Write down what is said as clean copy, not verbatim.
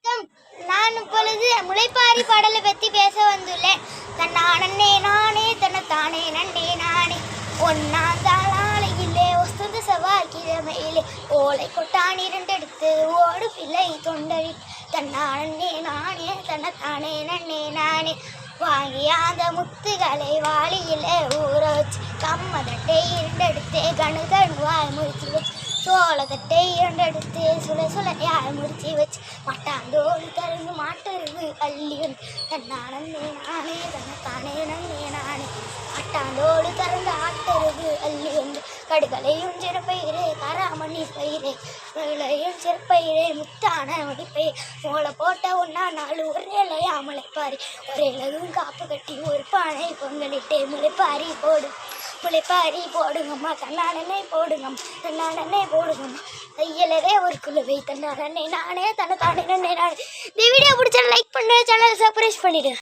நான் இப்பொழுது முளைப்பாரி பாடலை பற்றி பேச வந்துள்ளேன். தன்னானே நானே தன்னைத்தானே நன்னே நானே ஒன்னாந்தாளாலையிலே ஒசுந்த செவ்வாய்க்கிழமையிலே ஓலை கொட்டான் இரண்டெடுத்து ஓடு பிள்ளை தொண்டழி தன்னானே நானே தன்னைத்தானே நன்னே நானே வாங்கிய அந்த முத்துகளை வாளியிலே ஊற வச்சு கம்மதட்டை இரண்டெடுத்து கணுவாய் முடிச்சு வச்சு சோளத்தட்டை இரண்டெடுத்து சுளையாய் முடிச்சு வச்சு மட்டாந்தோடு தருந்து மாட்டருவு அள்ளி வந்து தன்னானே நானே தன்னைத்தானே நன்னே நானே மட்டாந்தோடு திறந்து ஆட்டருவு அள்ளி வந்து கடுகளையும் சிறப்பயிரே காராமணி பயிரே விளையும் சிறப்பயிரே முத்தான மடிப்பயிர் மூளை போட்ட ஒன்றா நாலு ஒரே இலையா முளைப்பாரி ஒரே இலகும் காப்பு கட்டி ஒரு பானை பொங்கலிட்டே முளைப்பாரி போடுங்கம்மா தன்னானே போடுங்கம்மா தன்னானே போடுங்கம்மா தையலரே ஒரு குழுவை தன்னானே நானே தன்னைத்தானே நன்னே நானே. இந்த வீடியோ பிடிச்சா லைக் பண்ணுற சேனலை சப்ஸ்கிரைப் பண்ணிவிடு.